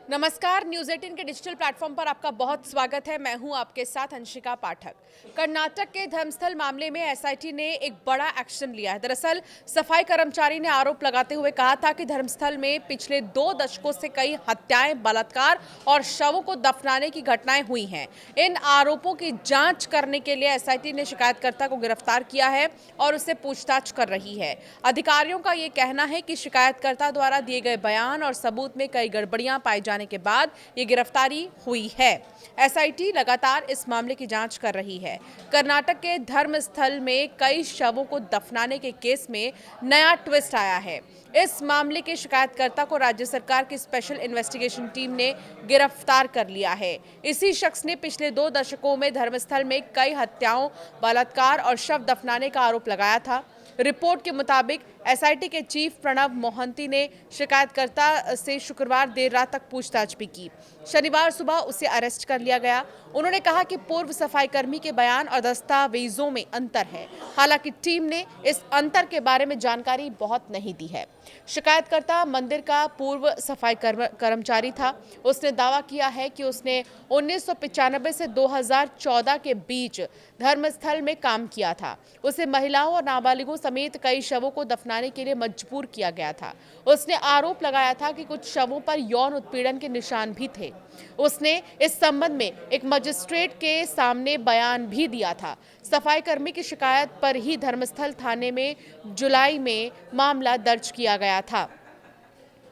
नमस्कार, न्यूज़ 18 के digital platform पर आपका बहुत स्वागत है। मैं हूं आपके साथ अंशिका पाठक। कर्नाटक के धर्मस्थल मामले में एसआईटी ने एक बड़ा एक्शन लिया है। दरअसल सफाई कर्मचारी ने आरोप लगाते हुए कहा था कि धर्मस्थल में पिछले 2 दशकों से कई हत्याएं, बलात्कार और शवों को दफनाने की घटनाएं हुई हैं। इन आरोपों की जांच करने के लिए एसआईटी ने शिकायतकर्ता को गिरफ्तार किया है और उससे पूछताछ कर रही है। अधिकारियों का ये कहना है कि शिकायतकर्ता द्वारा दिए गए बयान और सबूत में कई गड़बड़ियां पाई जाने के बाद ये गिरफ्तारी हुई है। एसआईटी लगातार इस मामले की जांच कर रही है। कर्नाटक के धर्मस्थल में कई शवों को दफनाने के केस में नया ट्विस्ट आया है। इस मामले के शिकायतकर्ता को राज्य सरकार की स्पेशल इन्वेस्टिगेशन टीम ने गिरफ्तार कर लिया है। इसी शख्स ने पिछले 2 दशकों में धर्मस्थल में कई हत्याओं, बलात्कार और शव दफनाने का आरोप लगाया था। रिपोर्ट के मुताबिक एसआईटी के चीफ प्रणव मोहंती ने शिकायतकर्ता से शुक्रवार देर रात तक पूछताछ भी की। शनिवार सुबह उसे अरेस्ट कर लिया गया। उन्होंने कहा कि पूर्व सफाई कर्मी के बयान और दस्तावेजों में अंतर है। हालांकि टीम ने इस अंतर के बारे में जानकारी बहुत नहीं दी है। शिकायतकर्ता मंदिर का पूर्व सफाई कर्मचारी था। उसने दावा किया है कि उसने 1995 से 2014 के बीच धर्मस्थल में काम किया था। उसे महिलाओं और नाबालिगों समेत कई शवों को दफनाने के लिए मजबूर किया गया था। उसने आरोप लगाया था कि कुछ शवों पर यौन उत्पीड़न के निशान भी थे। उसने इस संबंध में एक मजिस्ट्रेट के सामने बयान भी दिया था। सफाई कर्मी की शिकायत पर ही धर्मस्थल थाने में जुलाई में मामला दर्ज किया गया था।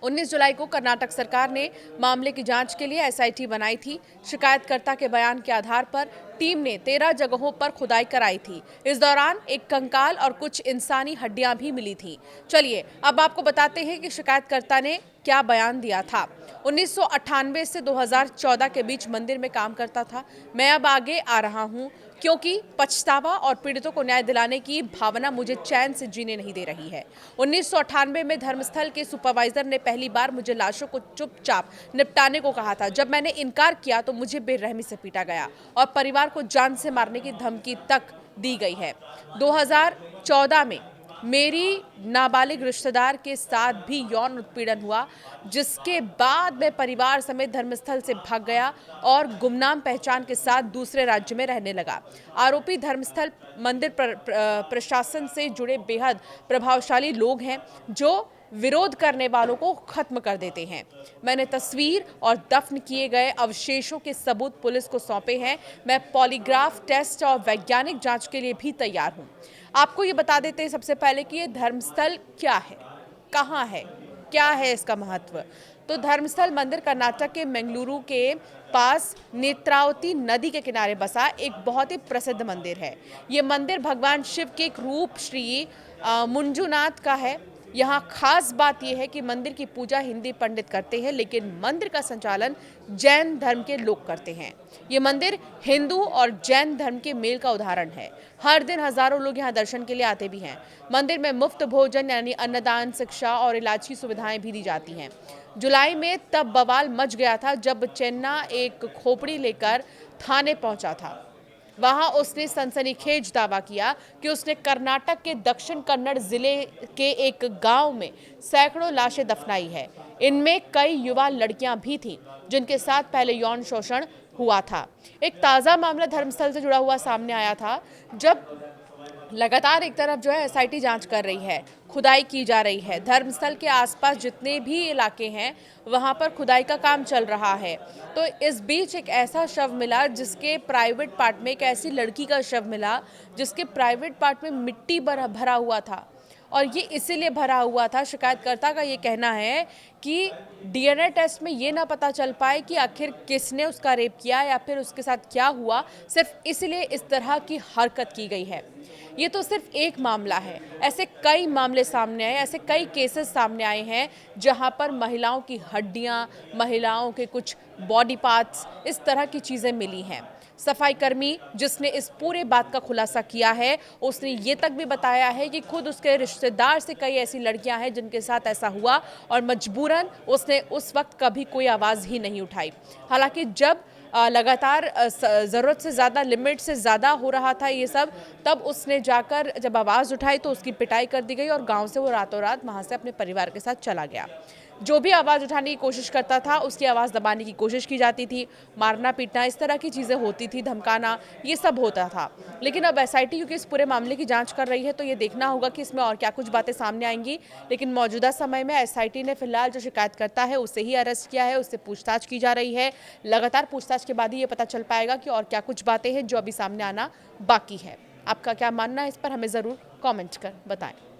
19 जुलाई को कर्नाटक सरकार ने मामले की जांच के लिए एसआईटी बनाई थी। शिकायतकर्ता के बयान के आधार पर टीम ने 13 जगहों पर खुदाई कराई थी। इस दौरान एक कंकाल और कुछ इंसानी हड्डियां भी मिली थी। चलिए अब आपको बताते हैं कि शिकायतकर्ता ने क्या बयान दिया था। 1998 से 2014 के बीच मंदिर में काम करता था। मैं अब आगे आ रहा हूं क्योंकि पछतावा और पीड़ितों को न्याय दिलाने की भावना मुझे चैन से जीने नहीं दे रही है। 1998 में धर्मस्थल के सुपरवाइजर ने पहली बार मुझे लाशों को चुपचाप निपटाने को कहा था। जब मैंने इनकार किया तो मुझे बेरहमी से पीटा गया और परिवार को जान से मारने की धमकी तक दी गई है। 2014 में मेरी नाबालिग रिश्तेदार के साथ भी यौन उत्पीड़न हुआ, जिसके बाद मैं परिवार समेत धर्मस्थल से भाग गया और गुमनाम पहचान के साथ दूसरे राज्य में रहने लगा। आरोपी धर्मस्थल मंदिर प्रशासन से जुड़े बेहद प्रभावशाली लोग हैं जो विरोध करने वालों को खत्म कर देते हैं। मैंने तस्वीर और दफन किए गए अवशेषों के सबूत पुलिस को सौंपे हैं। मैं पॉलीग्राफ टेस्ट और वैज्ञानिक जांच के लिए भी तैयार हूं। आपको ये बता देते हैं सबसे पहले कि ये धर्मस्थल क्या है, कहाँ है, क्या है इसका महत्व। तो धर्मस्थल मंदिर कर्नाटक के मंगलुरु के पास नेत्रावती नदी के किनारे बसा एक बहुत ही प्रसिद्ध मंदिर है। ये मंदिर भगवान शिव के एक रूप श्री मंजुनाथ का है। यहाँ खास बात यह है कि मंदिर की पूजा हिंदी पंडित करते हैं, लेकिन मंदिर का संचालन जैन धर्म के लोग करते हैं। ये मंदिर हिंदू और जैन धर्म के मेल का उदाहरण है। हर दिन हजारों लोग यहाँ दर्शन के लिए आते भी हैं। मंदिर में मुफ्त भोजन यानी अन्नदान, शिक्षा और इलाज की सुविधाएं भी दी जाती हैं। जुलाई में तब बवाल मच गया था जब चेन्ना एक खोपड़ी लेकर थाने पहुंचा था। वहां उसने सनसनीखेज दावा किया कि उसने कर्नाटक के दक्षिण कन्नड़ जिले के एक गांव में सैकड़ों लाशें दफनाई है। इनमें कई युवा लड़कियां भी थीं जिनके साथ पहले यौन शोषण हुआ था। एक ताज़ा मामला धर्मस्थल से जुड़ा हुआ सामने आया था, जब लगातार एक तरफ जो है एसआईटी जांच कर रही है, खुदाई की जा रही है। धर्मस्थल के आसपास जितने भी इलाके हैं वहां पर खुदाई का काम चल रहा है। तो इस बीच एक ऐसा शव मिला जिसके प्राइवेट पार्ट में, एक ऐसी लड़की का शव मिला जिसके प्राइवेट पार्ट में मिट्टी भरा हुआ था। और ये इसीलिए भरा हुआ था, शिकायतकर्ता का ये कहना है कि डीएनए टेस्ट में ये ना पता चल पाए कि आखिर किसने उसका रेप किया या फिर उसके साथ क्या हुआ, सिर्फ इसलिए इस तरह की हरकत की गई है। ये तो सिर्फ एक मामला है, ऐसे कई मामले सामने आए, ऐसे कई केसेस सामने आए हैं जहां पर महिलाओं की हड्डियां, महिलाओं के कुछ बॉडी पार्ट्स, इस तरह की चीज़ें मिली हैं। सफाई कर्मी जिसने इस पूरे बात का खुलासा किया है, उसने ये तक भी बताया है कि खुद उसके रिश्तेदार से कई ऐसी लड़कियां हैं जिनके साथ ऐसा हुआ और मजबूरन उसने उस वक्त कभी कोई आवाज़ ही नहीं उठाई। हालांकि जब लगातार ज़रूरत से ज़्यादा, लिमिट से ज़्यादा हो रहा था ये सब, तब उसने जाकर जब आवाज़ उठाई तो उसकी पिटाई कर दी गई और गांव से वो रातों रात वहाँ से अपने परिवार के साथ चला गया। जो भी आवाज़ उठाने की कोशिश करता था उसकी आवाज़ दबाने की कोशिश की जाती थी, मारना पीटना इस तरह की चीज़ें होती थी, धमकाना ये सब होता था। लेकिन अब एसआईटी क्योंकि इस पूरे मामले की जांच कर रही है तो ये देखना होगा कि इसमें और क्या कुछ बातें सामने आएंगी। लेकिन मौजूदा समय में एसआईटी ने फिलहाल जो शिकायतकर्ता है उसे ही अरेस्ट किया है, उससे पूछताछ की जा रही है। लगातार पूछताछ के बाद ही ये पता चल पाएगा कि और क्या कुछ बातें हैं जो अभी सामने आना बाकी है। आपका क्या मानना है इस पर हमें ज़रूर कमेंट कर बताएं।